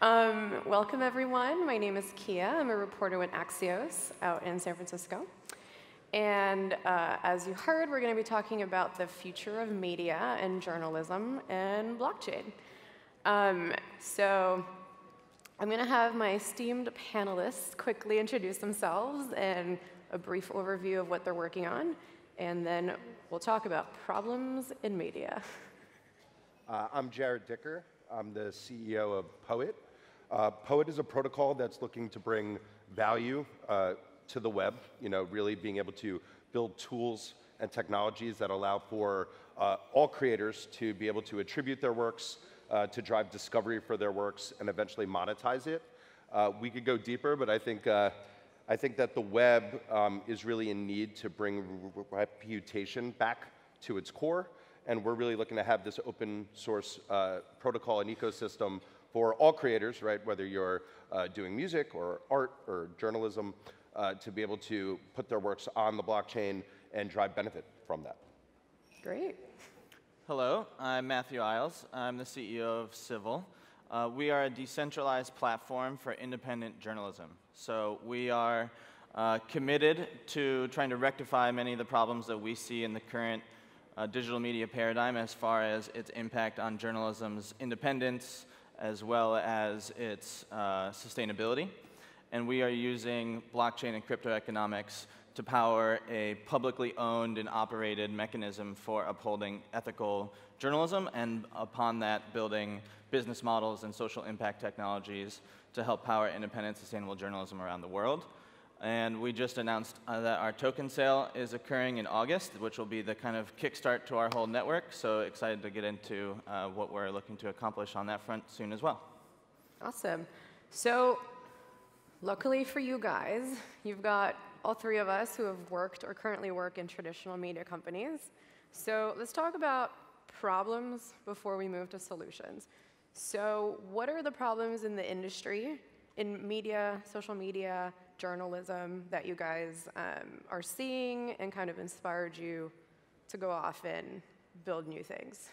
Welcome, everyone. My name is Kia. I'm a reporter with Axios out in San Francisco. And as you heard, we're going to be talking about the future of media and journalism and blockchain. So I'm going to have my esteemed panelists quickly introduce themselves and a brief overview of what they're working on. And then we'll talk about problems in media. I'm Jarrod. I'm the CEO of Po.et. Po.et is a protocol that's looking to bring value to the web, really being able to build tools and technologies that allow for all creators to be able to attribute their works, to drive discovery for their works, and eventually monetize it. We could go deeper, but I think that the web is really in need to bring reputation back to its core, and we're really looking to have this open source protocol and ecosystem for all creators, right? Whether you're doing music or art or journalism, to be able to put their works on the blockchain and drive benefit from that. Great. Hello, I'm Matthew Iles. I'm the CEO of Civil. We are a decentralized platform for independent journalism. So we are committed to trying to rectify many of the problems that we see in the current digital media paradigm as far as its impact on journalism's independence as well as its sustainability. And we are using blockchain and crypto economics to power a publicly owned and operated mechanism for upholding ethical journalism, and upon that, building business models and social impact technologies to help power independent, sustainable journalism around the world. And we just announced that our token sale is occurring in August, which will be the kind of kickstart to our whole network. So excited to get into what we're looking to accomplish on that front soon as well. Awesome. So luckily for you guys, you've got all three of us who have worked or currently work in traditional media companies. So let's talk about problems before we move to solutions. So what are the problems in the industry, in media, social media, journalism, that you guys are seeing and kind of inspired you to go off and build new things?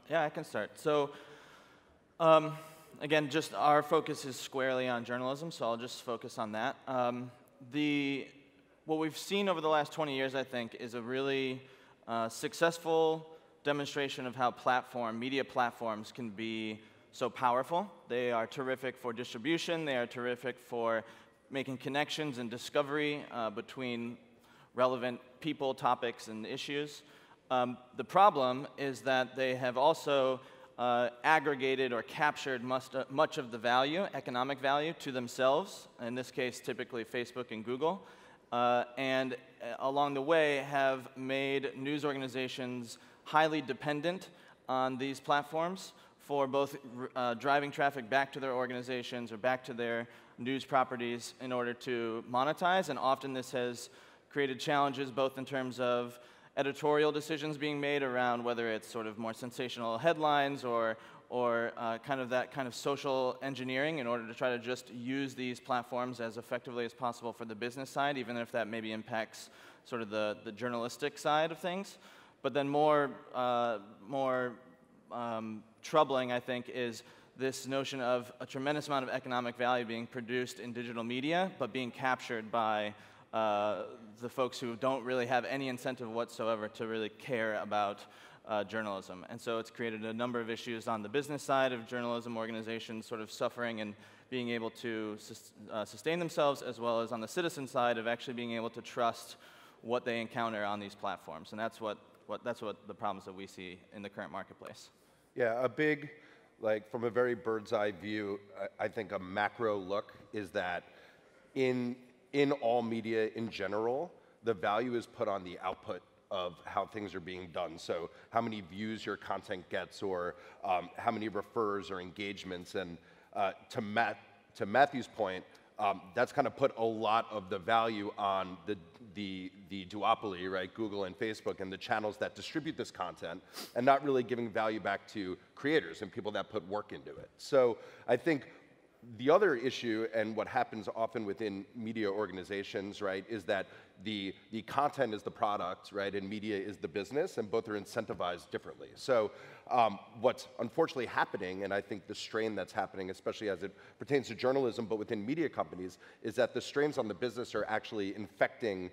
Yeah, I can start. So again, just our focus is squarely on journalism, so I'll just focus on that. What we've seen over the last 20 years, I think, is a really successful demonstration of how media platforms can be so powerful. They are terrific for distribution. They are terrific for making connections and discovery between relevant people, topics, and issues. The problem is that they have also aggregated or captured much of the value, economic value, to themselves, in this case, typically Facebook and Google, and along the way have made news organizations highly dependent on these platforms for both driving traffic back to their organizations or back to their news properties in order to monetize. And often this has created challenges both in terms of editorial decisions being made around whether it's sort of more sensational headlines or kind of that kind of social engineering in order to try to just use these platforms as effectively as possible for the business side, even if that maybe impacts sort of the journalistic side of things. But then more troubling, I think, is this notion of a tremendous amount of economic value being produced in digital media, but being captured by the folks who don't really have any incentive whatsoever to really care about journalism. And so it's created a number of issues on the business side of journalism organizations sort of suffering and being able to sustain themselves, as well as on the citizen side of actually being able to trust what they encounter on these platforms. And that's what the problems that we see in the current marketplace. Yeah, a big, from a very bird's eye view, I think a macro look is that in all media in general, the value is put on the output of how things are being done. So how many views your content gets, or how many refers or engagements. And to Matthew's point, that's kind of put a lot of the value on the duopoly, right? Google and Facebook and the channels that distribute this content, and not really giving value back to creators and people that put work into it. So I think the other issue, and what happens often within media organizations, right, is that the content is the product, right, and media is the business, and both are incentivized differently. So what's unfortunately happening, and I think the strain that's happening, especially as it pertains to journalism, but within media companies, is that the strains on the business are actually infecting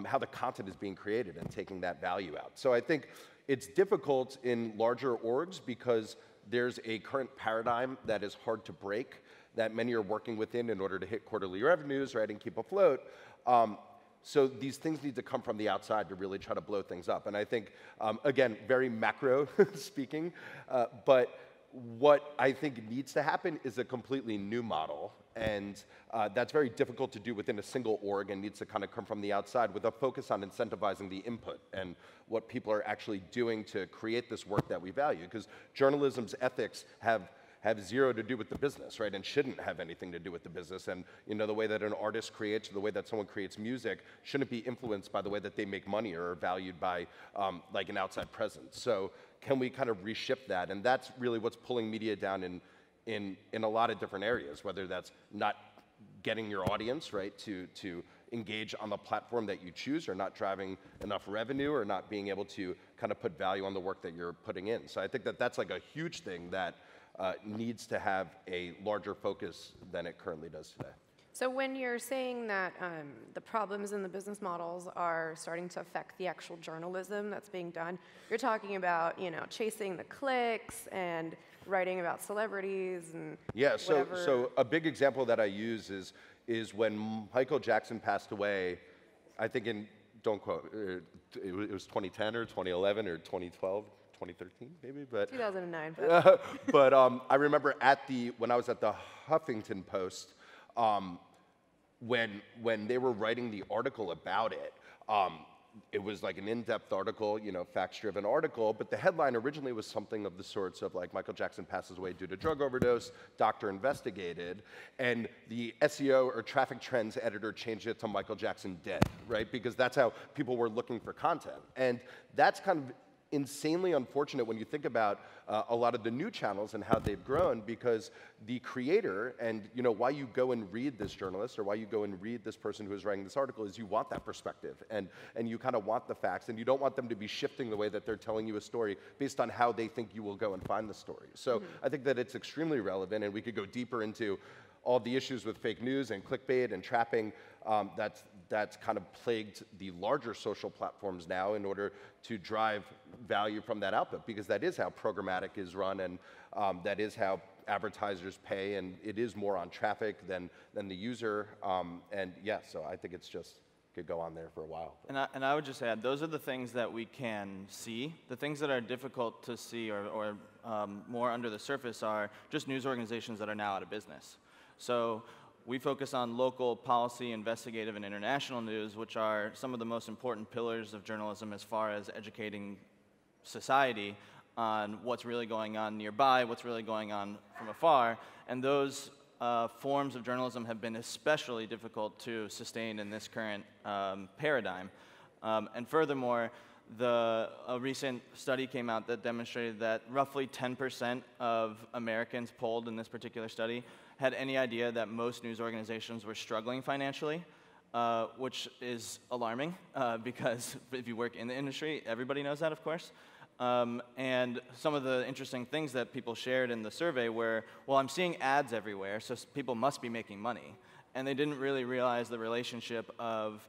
how the content is being created and taking that value out. So I think it's difficult in larger orgs because there's a current paradigm that is hard to break, that many are working within in order to hit quarterly revenues, right, and keep afloat. So these things need to come from the outside to really try to blow things up. And I think, again, very macro speaking, but what I think needs to happen is a completely new model. And that's very difficult to do within a single org and needs to kind of come from the outside with a focus on incentivizing the input and what people are actually doing to create this work that we value. Because journalism's ethics have zero to do with the business, right, and shouldn't have anything to do with the business. And the way that an artist creates, or the way that someone creates music, shouldn't be influenced by the way that they make money or are valued by like an outside presence. So can we kind of reshift that? And that's really what's pulling media down in a lot of different areas, whether that's not getting your audience, right, to engage on the platform that you choose, or not driving enough revenue, or not being able to kind of put value on the work that you're putting in. So I think that that's like a huge thing that needs to have a larger focus than it currently does today. So when you're saying that the problems in the business models are starting to affect the actual journalism that's being done, you're talking about chasing the clicks and writing about celebrities and whatever. So a big example that I use is when Michael Jackson passed away. I think don't quote, it was 2010 or 2011 or 2012. 2013, maybe, but 2009. But I remember when I was at the Huffington Post, when they were writing the article about it, it was like an in-depth article, facts-driven article. But the headline originally was something of the sorts of like Michael Jackson passes away due to drug overdose, doctor investigated, and the SEO or traffic trends editor changed it to Michael Jackson dead, right? Because that's how people were looking for content, and that's kind of insanely unfortunate when you think about a lot of the new channels and how they've grown, because the creator and why you go and read this journalist or why you go and read this person who is writing this article is you want that perspective, and you kind of want the facts, and you don't want them to be shifting the way that they're telling you a story based on how they think you will go and find the story. So I think that it's extremely relevant, and we could go deeper into all the issues with fake news and clickbait and trapping that's kind of plagued the larger social platforms now in order to drive value from that output, because that is how programmatic is run, and that is how advertisers pay, and it is more on traffic than the user. And yeah, so I think it's just could go on there for a while. And I would just add, those are the things that we can see. The things that are difficult to see or more under the surface are just news organizations that are now out of business. So we focus on local, policy, investigative, and international news, which are some of the most important pillars of journalism as far as educating society on what's really going on nearby, what's really going on from afar. And those forms of journalism have been especially difficult to sustain in this current paradigm. And furthermore, a recent study came out that demonstrated that roughly 10% of Americans polled in this particular study had any idea that most news organizations were struggling financially, which is alarming because if you work in the industry, everybody knows that, of course. And some of the interesting things that people shared in the survey were, well, I'm seeing ads everywhere, so people must be making money. And they didn't really realize the relationship of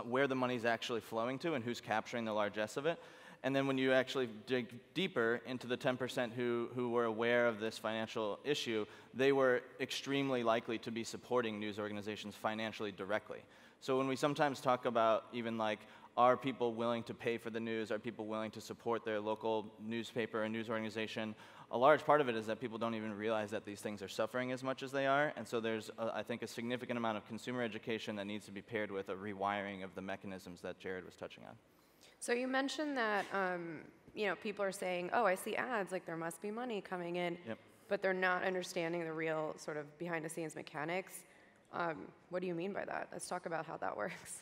where the money's actually flowing to and who's capturing the largesse of it. And then when you actually dig deeper into the 10% who were aware of this financial issue, they were extremely likely to be supporting news organizations financially directly. So when we sometimes talk about even like, are people willing to pay for the news? Are people willing to support their local newspaper or news organization? A large part of it is that people don't even realize that these things are suffering as much as they are. And so there's, I think, a significant amount of consumer education that needs to be paired with a rewiring of the mechanisms that Jarrod was touching on. So you mentioned that people are saying, oh, I see ads, like there must be money coming in, but they're not understanding the real sort of behind-the-scenes mechanics. What do you mean by that? Let's talk about how that works.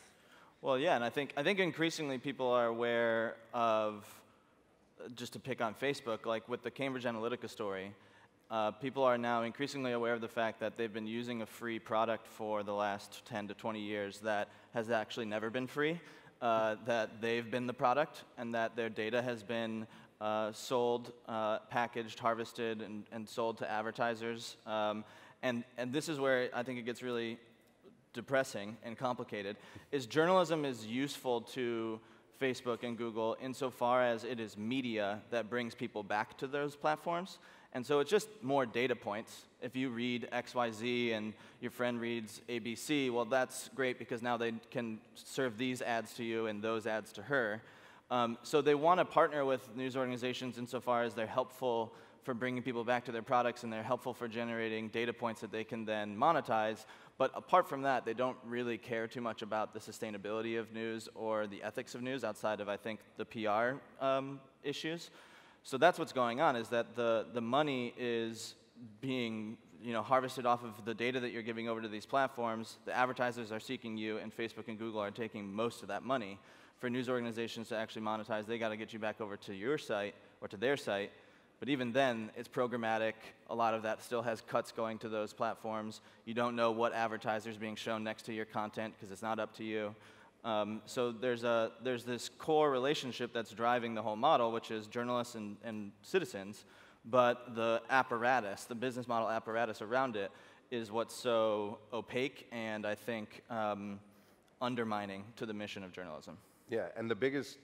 Well, yeah, and I think increasingly people are aware of, just to pick on Facebook, like with the Cambridge Analytica story, people are now increasingly aware of the fact that they've been using a free product for the last 10 to 20 years that has actually never been free. That they've been the product and that their data has been sold, packaged, harvested, and sold to advertisers. And this is where I think it gets really depressing and complicated, is journalism is useful to Facebook and Google insofar as it is media that brings people back to those platforms. And so it's just more data points. If you read XYZ and your friend reads ABC, well, that's great because now they can serve these ads to you and those ads to her. So they want to partner with news organizations insofar as they're helpful for bringing people back to their products and they're helpful for generating data points that they can then monetize. But apart from that, they don't really care too much about the sustainability of news or the ethics of news outside of, I think, the PR issues. So that's what's going on, is that the money is being harvested off of the data that you're giving over to these platforms. The advertisers are seeking you, and Facebook and Google are taking most of that money. For news organizations to actually monetize, they got to get you back over to your site or to their site. But even then, it's programmatic. A lot of that still has cuts going to those platforms. You don't know what advertiser is being shown next to your content because it's not up to you. So there's this core relationship that's driving the whole model, which is journalists and citizens. But the apparatus, the business model apparatus around it, is what's so opaque and I think undermining to the mission of journalism. Yeah, and the biggest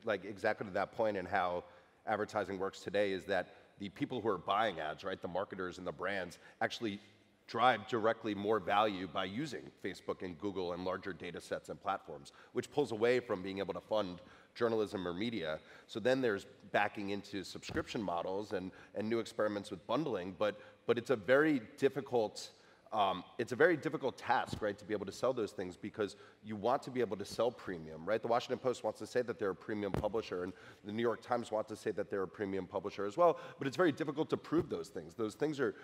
exactly to that point and how advertising works today is that the people who are buying ads, right, the marketers and the brands, actually drive directly more value by using Facebook and Google and larger data sets and platforms, which pulls away from being able to fund journalism or media. So then there's backing into subscription models and new experiments with bundling, but it's a very difficult task, right, to be able to sell those things because you want to be able to sell premium, right? The Washington Post wants to say that they're a premium publisher, and the New York Times wants to say that they're a premium publisher as well, but it's very difficult to prove those things. Those things are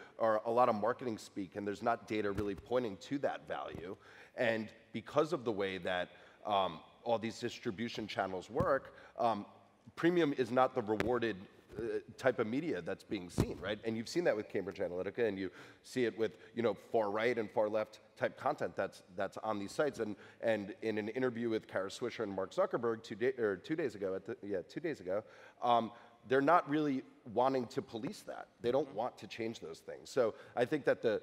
a lot of marketing speak, and there's not data really pointing to that value. And because of the way that all these distribution channels work, premium is not the rewarded type of media that's being seen, right? And you've seen that with Cambridge Analytica, and you see it with far right and far left type content that's on these sites. And in an interview with Kara Swisher and Mark Zuckerberg 2 days ago, they're not really wanting to police that. They don't want to change those things. So I think that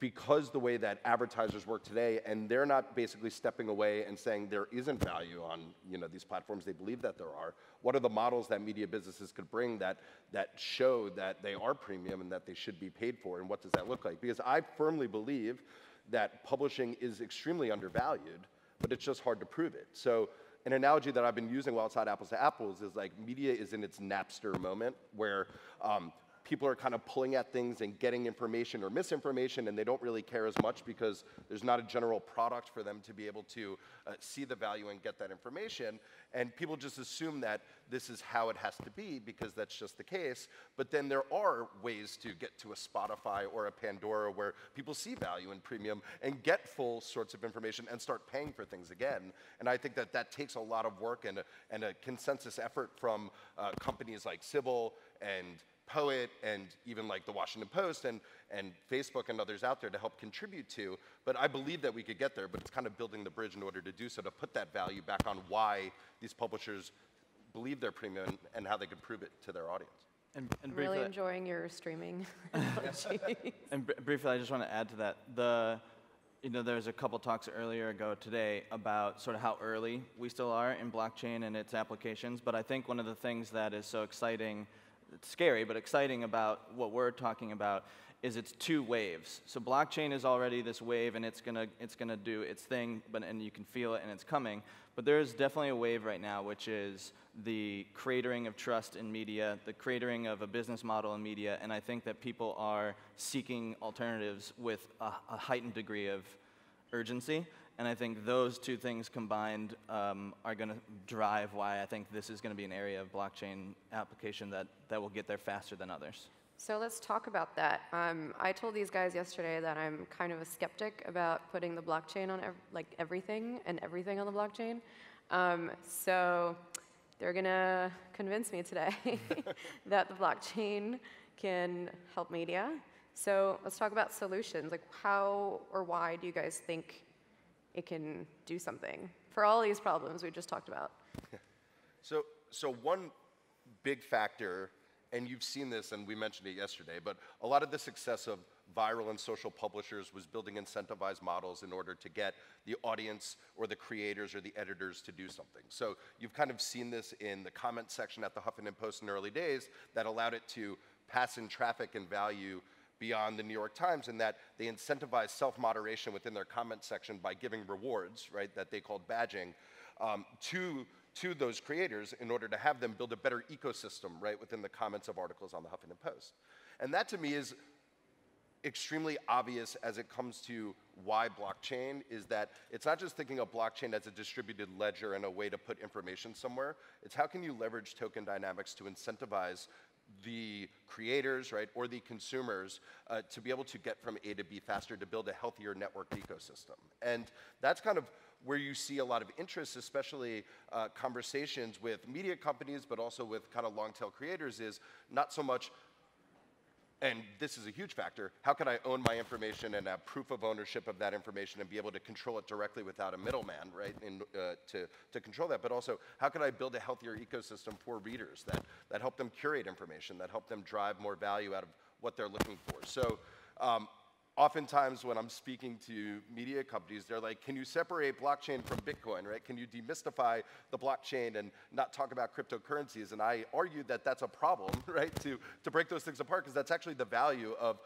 because the way that advertisers work today, and they're not basically stepping away and saying there isn't value on these platforms, they believe that there are. What are the models that media businesses could bring that show that they are premium and that they should be paid for, and what does that look like? Because I firmly believe that publishing is extremely undervalued, but it's just hard to prove it. So an analogy that I've been using while it's not apples to apples is like media is in its Napster moment where people are kind of pulling at things and getting information or misinformation, and they don't really care as much because there's not a general product for them to be able to see the value and get that information. And people just assume that this is how it has to be because that's just the case. But then there are ways to get to a Spotify or a Pandora where people see value in premium and get full sorts of information and start paying for things again. And I think that takes a lot of work and a consensus effort from companies like Sybil and Po.et and even like the Washington Post and Facebook and others out there to help contribute to. But I believe that we could get there, but it's kind of building the bridge in order to do so, to put that value back on why these publishers believe they're premium and how they could prove it to their audience. And briefly, really enjoying your streaming. And briefly, I just want to add to that. There was a couple talks earlier ago today about sort of how early we still are in blockchain and its applications. But I think one of the things that is so exciting, it's scary, but exciting about what we're talking about is it's two waves. So blockchain is already this wave, and it's gonna do its thing, and you can feel it, and it's coming. But there is definitely a wave right now, which is the cratering of trust in media, the cratering of a business model in media, and I think that people are seeking alternatives with a heightened degree of urgency. And I think those two things combined are going to drive why I think this is going to be an area of blockchain application that will get there faster than others. So let's talk about that. I told these guys yesterday that I'm kind of a skeptic about putting the blockchain on everything on the blockchain. So they're going to convince me today that the blockchain can help media. So let's talk about solutions. Like how or why do you guys think it can do something for all these problems we just talked about? So one big factor, and you've seen this, and we mentioned it yesterday, but a lot of the success of viral and social publishers was building incentivized models in order to get the audience or the creators or the editors to do something. So you've kind of seen this in the comment section at the Huffington Post in the early days that allowed it to pass in traffic and value beyond the New York Times, in that they incentivized self-moderation within their comment section by giving rewards, right, that they called badging, to those creators in order to have them build a better ecosystem, right, within the comments of articles on the Huffington Post. And that, to me, is extremely obvious as it comes to why blockchain is that it's not just thinking of blockchain as a distributed ledger and a way to put information somewhere. It's how can you leverage token dynamics to incentivize the creators, right, or the consumers to be able to get from A to B faster, to build a healthier network ecosystem. And that's kind of where you see a lot of interest, especially conversations with media companies, but also with kind of long-tail creators, is not so much, and this is a huge factor, how can I own my information and have proof of ownership of that information and be able to control it directly without a middleman, right, to control that, but also how can I build a healthier ecosystem for readers that help them curate information, that help them drive more value out of what they're looking for. So oftentimes when I'm speaking to media companies, they're like, can you separate blockchain from Bitcoin, right? Can you demystify the blockchain and not talk about cryptocurrencies? And I argue that that's a problem, right, to break those things apart, because that's actually the value of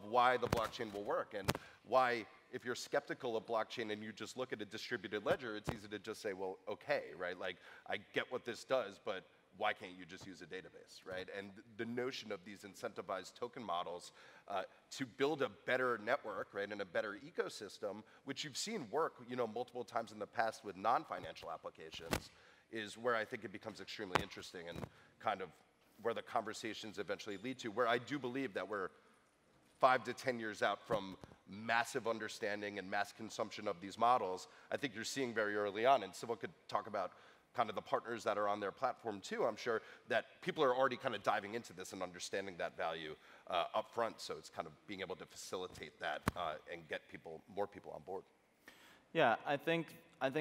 why the blockchain will work, and why, if you're skeptical of blockchain and you just look at a distributed ledger, it's easy to just say, well, okay, right? Like, I get what this does, but why can't you just use a database, right? And the notion of these incentivized token models to build a better network, right, and a better ecosystem, which you've seen work, you know, multiple times in the past with non-financial applications, is where I think it becomes extremely interesting and kind of where the conversations eventually lead to, where I do believe that we're 5 to 10 years out from massive understanding and mass consumption of these models. I think you're seeing very early on, and Sybil could talk about kind of the partners that are on their platform too. I'm sure that people are already kind of diving into this and understanding that value up front, so it's kind of being able to facilitate that and get more people on board. Yeah, I think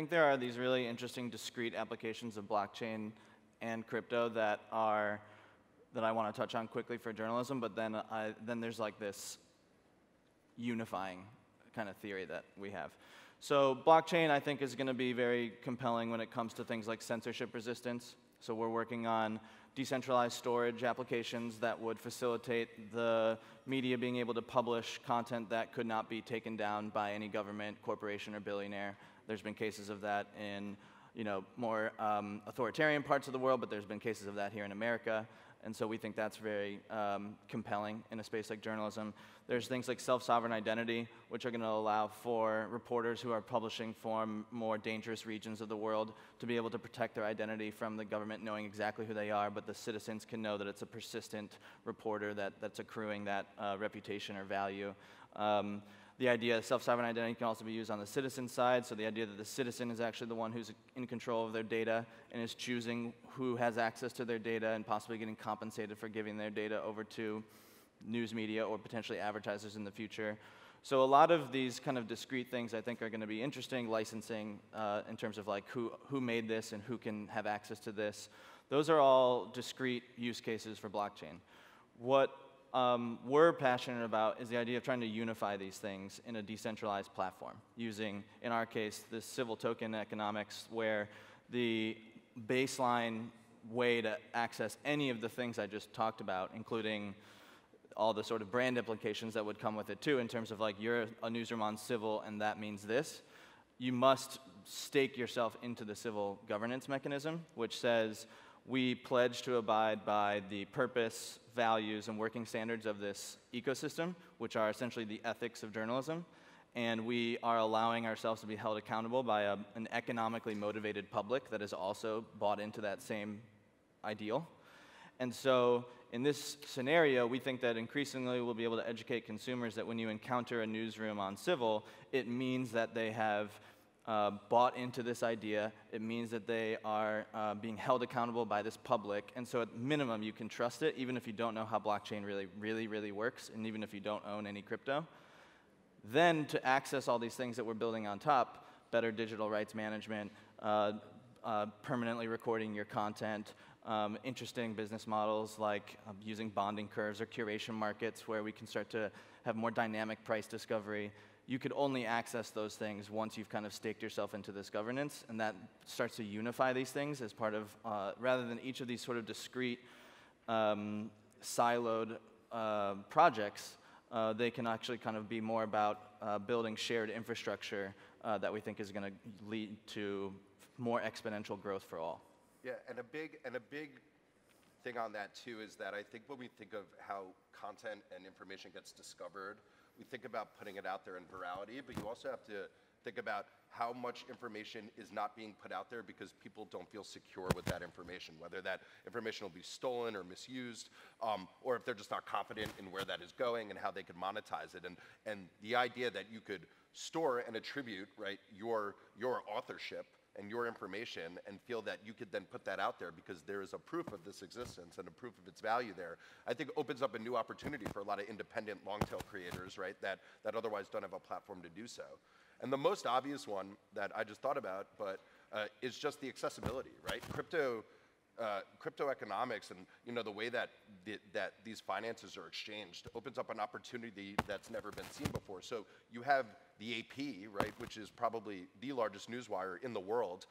there are these really interesting discrete applications of blockchain and crypto that I want to touch on quickly for journalism, but then there's like this unifying kind of theory that we have. So blockchain, I think, is going to be very compelling when it comes to things like censorship resistance. So we're working on decentralized storage applications that would facilitate the media being able to publish content that could not be taken down by any government, corporation, or billionaire. There's been cases of that in, you know, more authoritarian parts of the world, but there's been cases of that here in America. And so we think that's very compelling in a space like journalism. There's things like self-sovereign identity, which are going to allow for reporters who are publishing from more dangerous regions of the world to be able to protect their identity from the government knowing exactly who they are, but the citizens can know that it's a persistent reporter that's accruing that reputation or value. The idea of self-sovereign identity can also be used on the citizen side, so the idea that the citizen is actually the one who's in control of their data and is choosing who has access to their data and possibly getting compensated for giving their data over to news media or potentially advertisers in the future. So a lot of these kind of discrete things I think are going to be interesting, licensing in terms of like who made this and who can have access to this. Those are all discrete use cases for blockchain. What we're passionate about is the idea of trying to unify these things in a decentralized platform using, in our case, this civil token economics, where the baseline way to access any of the things I just talked about, including all the sort of brand implications that would come with it too, in terms of like, you're a newsroom on Civil and that means this, you must stake yourself into the civil governance mechanism, which says we pledge to abide by the purpose, values, and working standards of this ecosystem, which are essentially the ethics of journalism, and we are allowing ourselves to be held accountable by an economically motivated public that is also bought into that same ideal. And so in this scenario, we think that increasingly we'll be able to educate consumers that when you encounter a newsroom on Civil, it means that they have bought into this idea. It means that they are being held accountable by this public. And so at minimum, you can trust it, even if you don't know how blockchain really works, and even if you don't own any crypto. Then to access all these things that we're building on top, better digital rights management, permanently recording your content, interesting business models like using bonding curves or curation markets where we can start to have more dynamic price discovery. You could only access those things once you've kind of staked yourself into this governance, and that starts to unify these things as part of, rather than each of these sort of discrete, siloed projects, they can actually kind of be more about building shared infrastructure that we think is going to lead to more exponential growth for all. Yeah, and a big thing on that too is that I think when we think of how content and information gets discovered, we think about putting it out there in virality, but you also have to think about how much information is not being put out there because people don't feel secure with that information, whether that information will be stolen or misused, or if they're just not confident in where that is going and how they could monetize it. And the idea that you could store and attribute, right, your authorship and your information and feel that you could then put that out there because there is a proof of this existence and a proof of its value there, I think opens up a new opportunity for a lot of independent long-tail creators, right, that otherwise don't have a platform to do so. And the most obvious one that I just thought about, but is just the accessibility, right? Crypto economics and the way that these finances are exchanged opens up an opportunity that's never been seen before. So you have the AP, right, which is probably the largest newswire in the world,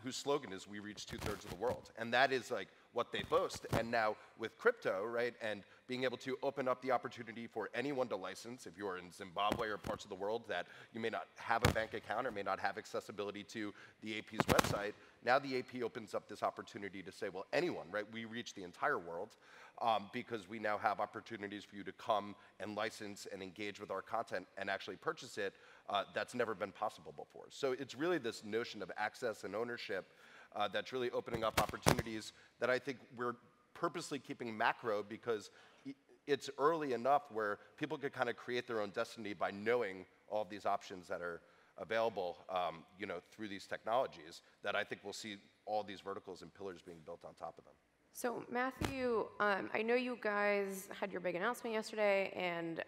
whose slogan is "We reach 2/3 of the world," and that is like what they boast. And now with crypto, right, and being able to open up the opportunity for anyone to license, if you're in Zimbabwe or parts of the world that you may not have a bank account or may not have accessibility to the AP's website, now the AP opens up this opportunity to say, well, anyone, right, we reach the entire world because we now have opportunities for you to come and license and engage with our content and actually purchase it that's never been possible before. So it's really this notion of access and ownership that's really opening up opportunities that I think we're purposely keeping macro because it's early enough where people could kind of create their own destiny by knowing all of these options that are available through these technologies, that I think we'll see all these verticals and pillars being built on top of them. So Matthew, I know you guys had your big announcement yesterday, and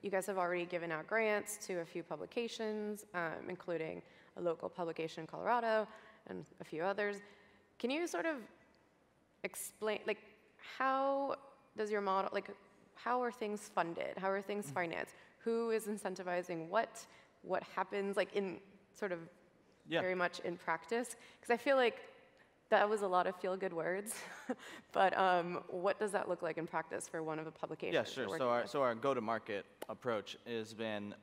you guys have already given out grants to a few publications, including a local publication in Colorado and a few others. Can you sort of explain, like, how does your model, like, how are things funded? How are things financed? Who is incentivizing what? What happens, like, in sort of very much in practice? Because I feel like that was a lot of feel-good words, but what does that look like in practice for one of the publications? Yeah, sure. So our go-to-market approach has been,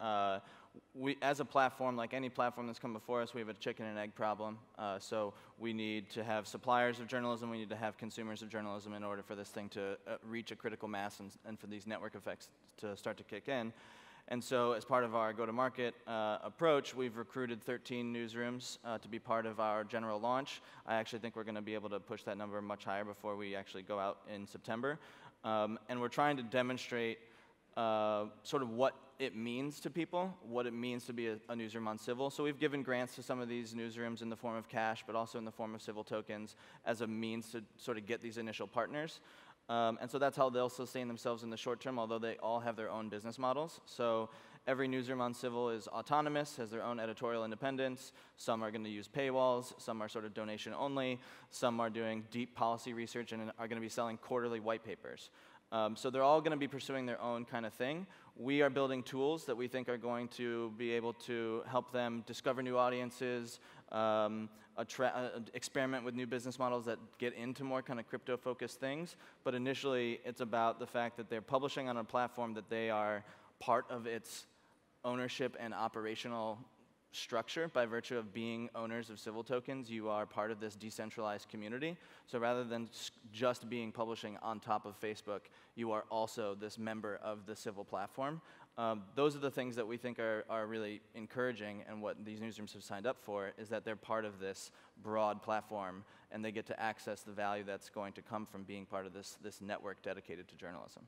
we, as a platform, like any platform that's come before us, we have a chicken and egg problem. So we need to have suppliers of journalism, we need to have consumers of journalism in order for this thing to reach a critical mass and for these network effects to start to kick in. And so as part of our go-to-market approach, we've recruited 13 newsrooms to be part of our general launch. I actually think we're going to be able to push that number much higher before we actually go out in September. And we're trying to demonstrate sort of what it means to people, what it means to be a newsroom on Civil. So we've given grants to some of these newsrooms in the form of cash, but also in the form of Civil tokens as a means to sort of get these initial partners. And so that's how they'll sustain themselves in the short term, although they all have their own business models. So every newsroom on Civil is autonomous, has their own editorial independence. Some are going to use paywalls, some are sort of donation only, some are doing deep policy research and are going to be selling quarterly white papers. So they're all going to be pursuing their own kind of thing. We are building tools that we think are going to be able to help them discover new audiences, experiment with new business models that get into more kind of crypto-focused things. But initially, it's about the fact that they're publishing on a platform that they are part of its ownership and operational structure. By virtue of being owners of Civil tokens, you are part of this decentralized community. So rather than just being publishing on top of Facebook, you are also this member of the Civil platform. Those are the things that we think are really encouraging, and what these newsrooms have signed up for is that they're part of this broad platform, and they get to access the value that's going to come from being part of this network dedicated to journalism.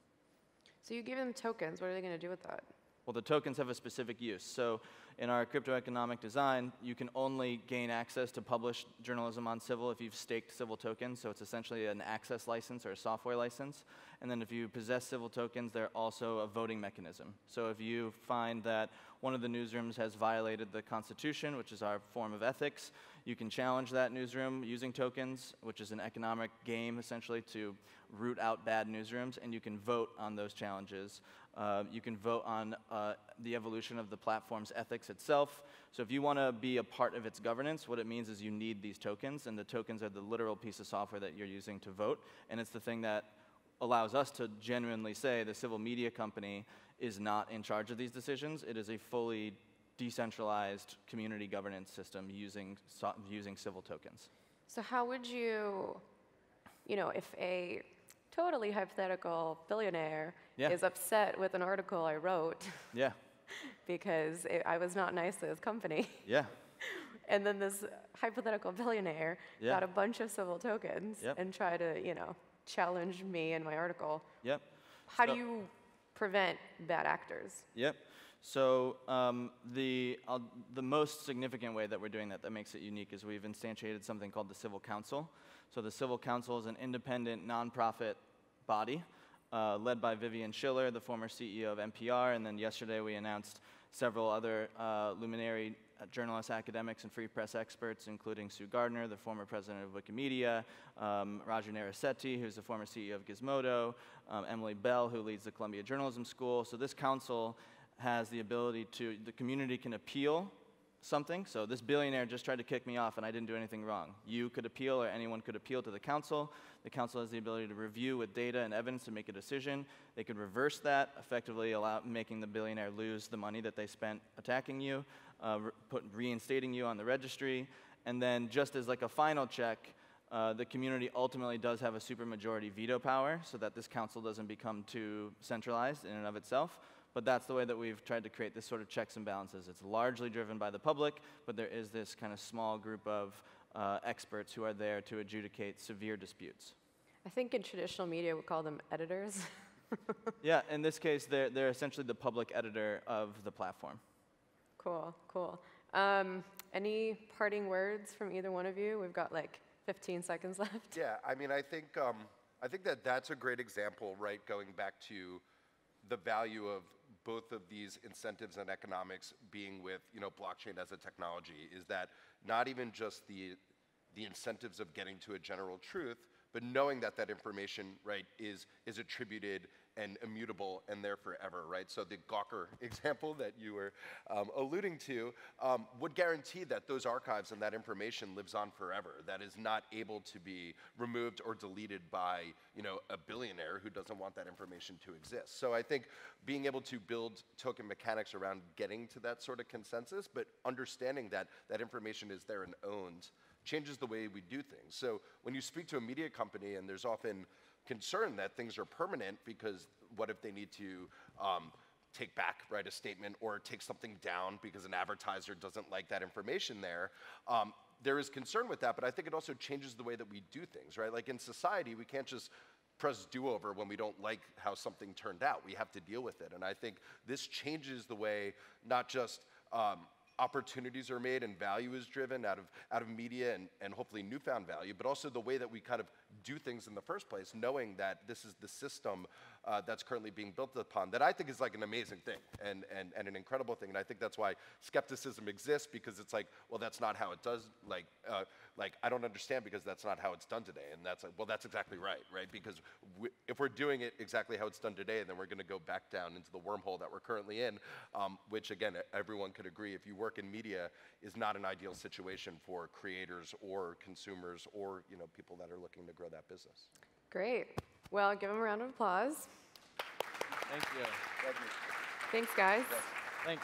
So you give them tokens. What are they going to do with that? Well, the tokens have a specific use. So in our crypto economic design, you can only gain access to published journalism on Civil if you've staked Civil tokens. So it's essentially an access license or a software license. And then if you possess Civil tokens, they're also a voting mechanism. So if you find that one of the newsrooms has violated the Constitution, which is our form of ethics, You can challenge that newsroom using tokens, which is an economic game, essentially, to root out bad newsrooms, and you can vote on those challenges. You can vote on the evolution of the platform's ethics itself. So if you want to be a part of its governance, what it means is you need these tokens, and the tokens are the literal piece of software that you're using to vote, and it's the thing that allows us to genuinely say the civil media company is not in charge of these decisions. It is a fully decentralized community governance system using civil tokens. So how would you, if a totally hypothetical billionaire is upset with an article I wrote because I was not nice to his company, and then this hypothetical billionaire got a bunch of civil tokens and tried to, challenge me in my article, how do you prevent bad actors? So the most significant way that we're doing that makes it unique is we've instantiated something called the Civil Council. So the Civil Council is an independent, nonprofit body led by Vivian Schiller, the former CEO of NPR, and then yesterday we announced several other luminary journalists, academics, and free press experts, including Sue Gardner, the former president of Wikimedia, Raju Narasetti, who's the former CEO of Gizmodo, Emily Bell, who leads the Columbia Journalism School. So this council has the ability to, the community can appeal something. So this billionaire just tried to kick me off and I didn't do anything wrong. You could appeal, or anyone could appeal to the council. The council has the ability to review with data and evidence to make a decision. They could reverse that, effectively making the billionaire lose the money that they spent attacking you, reinstating you on the registry. And then just as like a final check, the community ultimately does have a supermajority veto power so that this council doesn't become too centralized in and of itself. But that's the way that we've tried to create this sort of checks and balances. It's largely driven by the public, but there is this kind of small group of experts who are there to adjudicate severe disputes. I think in traditional media we call them editors. Yeah, in this case, they're essentially the public editor of the platform. Cool, cool. Any parting words from either one of you? We've got like 15 seconds left. Yeah, I mean, I think that that's a great example, right, going back to the value of both of these incentives and economics being with, blockchain as a technology, is that not even just the incentives of getting to a general truth, but knowing that that information, right, is attributed and immutable and there forever, right? So the Gawker example that you were alluding to would guarantee that those archives and that information lives on forever, that is not able to be removed or deleted by, a billionaire who doesn't want that information to exist. So I think being able to build token mechanics around getting to that sort of consensus, but understanding that that information is there and owned, changes the way we do things. So when you speak to a media company, and there's often concern that things are permanent, because what if they need to take back, right, a statement or take something down because an advertiser doesn't like that information there? There is concern with that, but I think it also changes the way that we do things, right? Like in society, we can't just press do-over when we don't like how something turned out. We have to deal with it, and I think this changes the way not just opportunities are made and value is driven out of media and hopefully newfound value, but also the way that we kind of do things in the first place, knowing that this is the system that's currently being built upon, that I think is like an amazing thing and an incredible thing. And I think that's why skepticism exists, because it's like, well, that's not how it does, like I don't understand because that's not how it's done today. And that's like, well, that's exactly right? Because if we're doing it exactly how it's done today, then we're gonna go back down into the wormhole that we're currently in, which again, everyone could agree, if you work in media, is not an ideal situation for creators or consumers or people that are looking to grow that business. Great. Well, give them a round of applause. Thank you. Thanks, guys. Thanks.